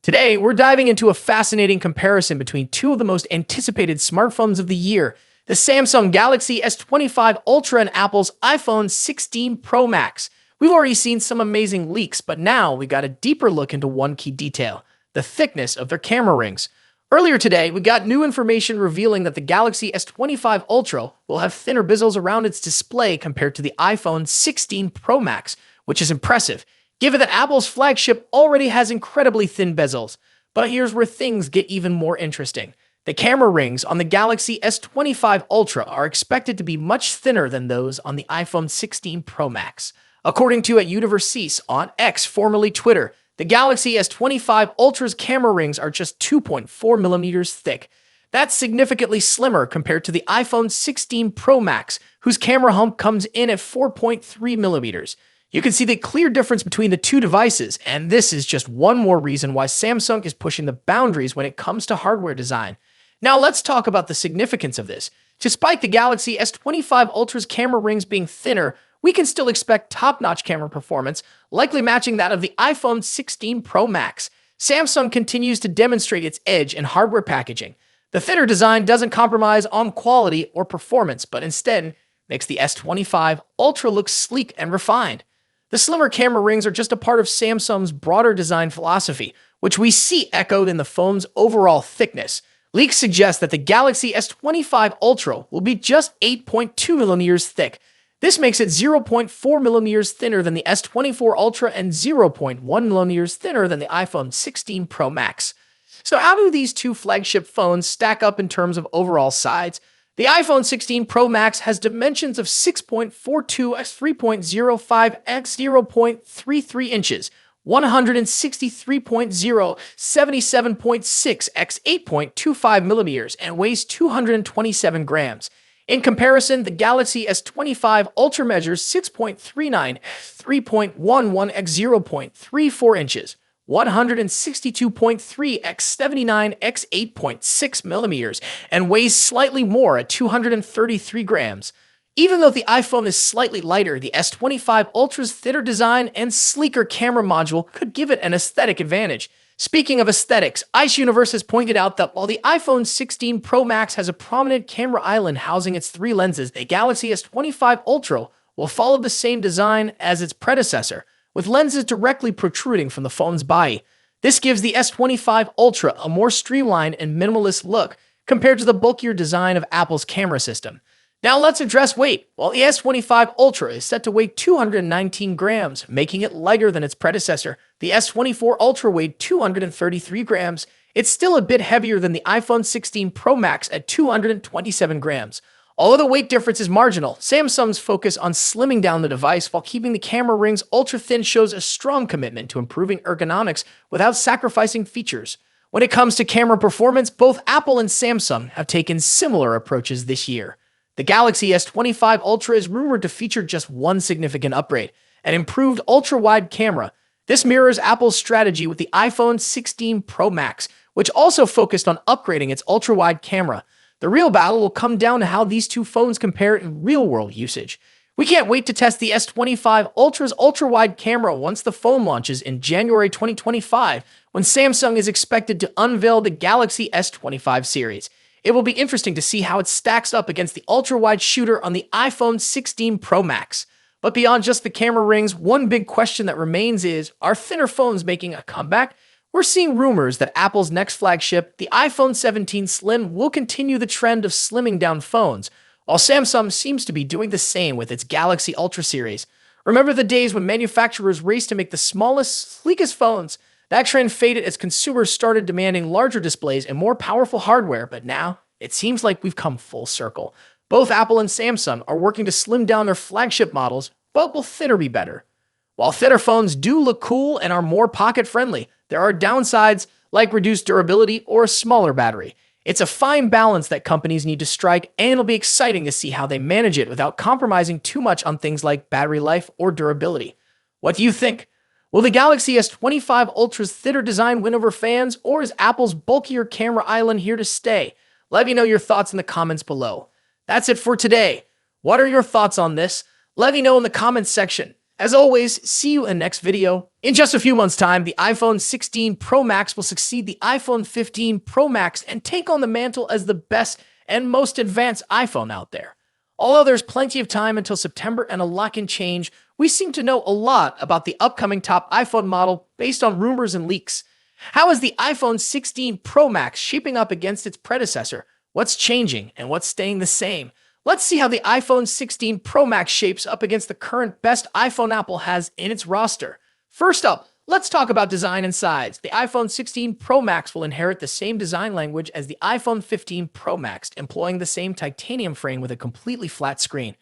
Today, we're diving into a fascinating comparison between two of the most anticipated smartphones of the year, the Samsung Galaxy S25 Ultra and Apple's iPhone 16 Pro Max. We've already seen some amazing leaks, but now we got a deeper look into one key detail: the thickness of their camera rings. Earlier today, we got new information revealing that the Galaxy S25 Ultra will have thinner bezels around its display compared to the iPhone 16 Pro Max, which is impressive, given that Apple's flagship already has incredibly thin bezels. But here's where things get even more interesting. The camera rings on the Galaxy S25 Ultra are expected to be much thinner than those on the iPhone 16 Pro Max. According to @Universeis on X, formerly Twitter, the Galaxy S25 Ultra's camera rings are just 2.4 millimeters thick. That's significantly slimmer compared to the iPhone 16 Pro Max, whose camera hump comes in at 4.3 millimeters. You can see the clear difference between the two devices, and this is just one more reason why Samsung is pushing the boundaries when it comes to hardware design. Now let's talk about the significance of this. Despite the Galaxy S25 Ultra's camera rings being thinner, we can still expect top-notch camera performance, likely matching that of the iPhone 16 Pro Max. Samsung continues to demonstrate its edge in hardware packaging. The thinner design doesn't compromise on quality or performance, but instead makes the S25 Ultra look sleek and refined. The slimmer camera rings are just a part of Samsung's broader design philosophy, which we see echoed in the phone's overall thickness. Leaks suggest that the Galaxy S25 Ultra will be just 8.2 millimeters thick. This makes it 0.4 millimeters thinner than the S24 Ultra and 0.1 millimeters thinner than the iPhone 16 Pro Max. So how do these two flagship phones stack up in terms of overall size? The iPhone 16 Pro Max has dimensions of 6.42 x 3.05 x 0.33 inches, 163.0, 77.6 x 8.25 millimeters, and weighs 227 grams. In comparison, the Galaxy S25 Ultra measures 6.39, 3.11 x 0.34 inches, 162.3 x 79 x 8.6 millimeters, and weighs slightly more at 233 grams. Even though the iPhone is slightly lighter, the S25 Ultra's thinner design and sleeker camera module could give it an aesthetic advantage. Speaking of aesthetics, Ice Universe has pointed out that while the iPhone 16 Pro Max has a prominent camera island housing its three lenses, the Galaxy S25 Ultra will follow the same design as its predecessor, with lenses directly protruding from the phone's body. This gives the S25 Ultra a more streamlined and minimalist look compared to the bulkier design of Apple's camera system. Now let's address weight. While the S25 Ultra is set to weigh 219 grams, making it lighter than its predecessor, the S24 Ultra weighed 233 grams. It's still a bit heavier than the iPhone 16 Pro Max at 227 grams. Although the weight difference is marginal, Samsung's focus on slimming down the device while keeping the camera rings ultra-thin shows a strong commitment to improving ergonomics without sacrificing features. When it comes to camera performance, both Apple and Samsung have taken similar approaches this year. The Galaxy S25 Ultra is rumored to feature just one significant upgrade: an improved ultra-wide camera. This mirrors Apple's strategy with the iPhone 16 Pro Max, which also focused on upgrading its ultra-wide camera. The real battle will come down to how these two phones compare in real-world usage. We can't wait to test the S25 Ultra's ultra-wide camera once the phone launches in January 2025, when Samsung is expected to unveil the Galaxy S25 series. It will be interesting to see how it stacks up against the ultra-wide shooter on the iPhone 16 Pro Max. But beyond just the camera rings, one big question that remains is, are thinner phones making a comeback? We're seeing rumors that Apple's next flagship, the iPhone 17 Slim, will continue the trend of slimming down phones, while Samsung seems to be doing the same with its Galaxy Ultra series. Remember the days when manufacturers raced to make the smallest, sleekest phones? That trend faded as consumers started demanding larger displays and more powerful hardware, but now it seems like we've come full circle. Both Apple and Samsung are working to slim down their flagship models, but will thinner be better? While thinner phones do look cool and are more pocket-friendly, there are downsides like reduced durability or a smaller battery. It's a fine balance that companies need to strike, and it'll be exciting to see how they manage it without compromising too much on things like battery life or durability. What do you think? Will the Galaxy S25 Ultra's thinner design win over fans, or is Apple's bulkier camera island here to stay? Let me know your thoughts in the comments below. That's it for today. What are your thoughts on this? Let me know in the comments section. As always, see you in the next video. In just a few months' time, the iPhone 16 Pro Max will succeed the iPhone 15 Pro Max and take on the mantle as the best and most advanced iPhone out there. Although there's plenty of time until September and a lot can change, we seem to know a lot about the upcoming top iPhone model based on rumors and leaks. How is the iPhone 16 Pro Max shaping up against its predecessor? What's changing and what's staying the same? Let's see how the iPhone 16 Pro Max shapes up against the current best iPhone Apple has in its roster. First up, let's talk about design and size. The iPhone 16 Pro Max will inherit the same design language as the iPhone 15 Pro Max, employing the same titanium frame with a completely flat screen.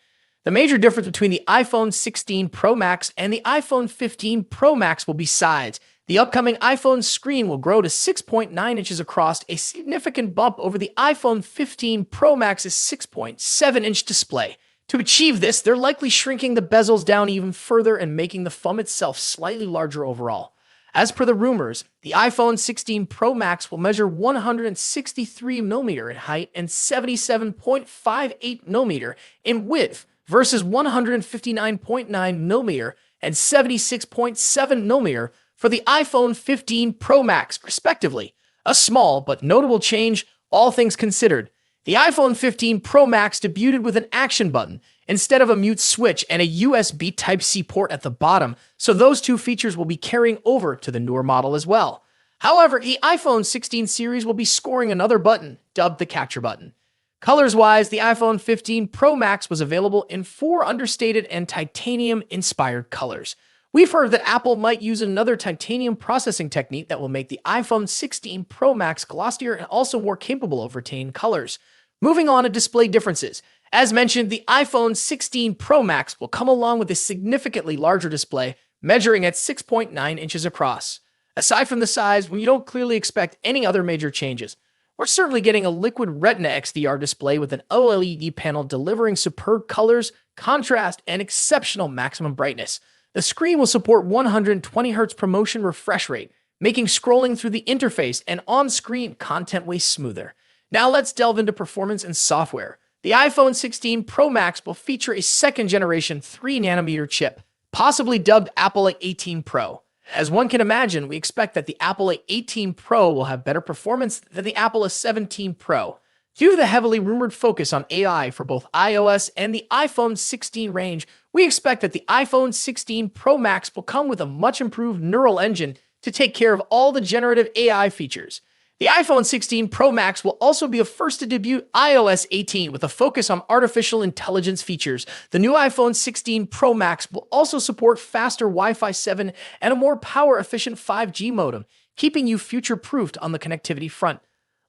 The major difference between the iPhone 16 Pro Max and the iPhone 15 Pro Max will be size. The upcoming iPhone screen will grow to 6.9 inches across, a significant bump over the iPhone 15 Pro Max's 6.7-inch display. To achieve this, they're likely shrinking the bezels down even further and making the phone itself slightly larger overall. As per the rumors, the iPhone 16 Pro Max will measure 163mm in height and 77.58mm in width versus 159.9mm and 76.7mm for the iPhone 15 Pro Max, respectively. A small but notable change, all things considered. The iPhone 15 Pro Max debuted with an action button instead of a mute switch and a USB Type-C port at the bottom, so those two features will be carrying over to the newer model as well. However, the iPhone 16 series will be scoring another button, dubbed the Capture button. Colors-wise, the iPhone 15 Pro Max was available in 4 understated and titanium-inspired colors. We've heard that Apple might use another titanium processing technique that will make the iPhone 16 Pro Max glossier and also more capable of retaining colors. Moving on to display differences. As mentioned, the iPhone 16 Pro Max will come along with a significantly larger display, measuring at 6.9 inches across. Aside from the size, we don't clearly expect any other major changes. We're certainly getting a liquid Retina XDR display with an OLED panel delivering superb colors, contrast, and exceptional maximum brightness. The screen will support 120Hz ProMotion refresh rate, making scrolling through the interface and on-screen content way smoother. Now let's delve into performance and software. The iPhone 16 Pro Max will feature a second-generation 3nm chip, possibly dubbed Apple A18 Pro. As one can imagine, we expect that the Apple A18 Pro will have better performance than the Apple A17 Pro. Due to the heavily rumored focus on AI for both iOS and the iPhone 16 range, we expect that the iPhone 16 Pro Max will come with a much improved neural engine to take care of all the generative AI features. The iPhone 16 Pro Max will also be a first to debut iOS 18 with a focus on artificial intelligence features. The new iPhone 16 Pro Max will also support faster Wi-Fi 7 and a more power-efficient 5G modem, keeping you future-proofed on the connectivity front.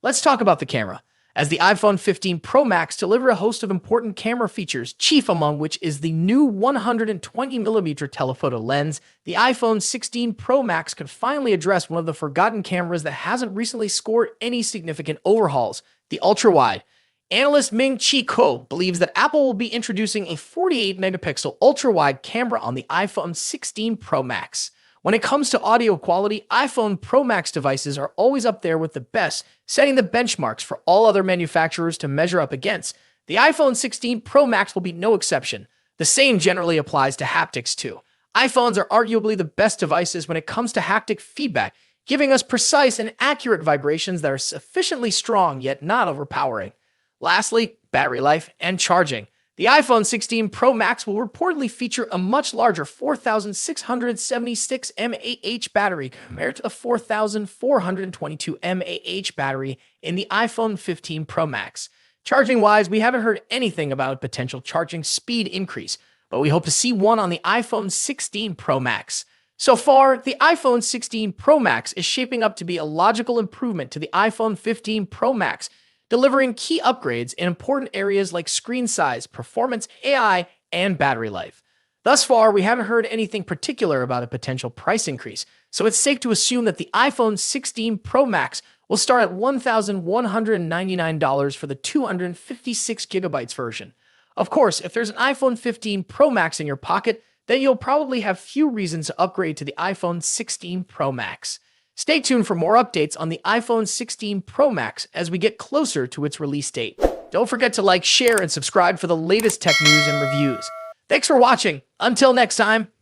Let's talk about the camera. As the iPhone 15 Pro Max delivers a host of important camera features, chief among which is the new 120mm telephoto lens, the iPhone 16 Pro Max could finally address one of the forgotten cameras that hasn't recently scored any significant overhauls, the ultra-wide. Analyst Ming-Chi Kuo believes that Apple will be introducing a 48-megapixel ultra-wide camera on the iPhone 16 Pro Max. When it comes to audio quality, iPhone Pro Max devices are always up there with the best, setting the benchmarks for all other manufacturers to measure up against. The iPhone 16 Pro Max will be no exception. The same generally applies to haptics too. iPhones are arguably the best devices when it comes to haptic feedback, giving us precise and accurate vibrations that are sufficiently strong yet not overpowering. Lastly, battery life and charging. The iPhone 16 Pro Max will reportedly feature a much larger 4,676 mAh battery compared to the 4,422 mAh battery in the iPhone 15 Pro Max. Charging-wise, we haven't heard anything about a potential charging speed increase, but we hope to see one on the iPhone 16 Pro Max. So far, the iPhone 16 Pro Max is shaping up to be a logical improvement to the iPhone 15 Pro Max, delivering key upgrades in important areas like screen size, performance, AI, and battery life. Thus far, we haven't heard anything particular about a potential price increase, so it's safe to assume that the iPhone 16 Pro Max will start at $1,199 for the 256GB version. Of course, if there's an iPhone 15 Pro Max in your pocket, then you'll probably have few reasons to upgrade to the iPhone 16 Pro Max. Stay tuned for more updates on the iPhone 16 Pro Max as we get closer to its release date. Don't forget to like, share, and subscribe for the latest tech news and reviews. Thanks for watching. Until next time.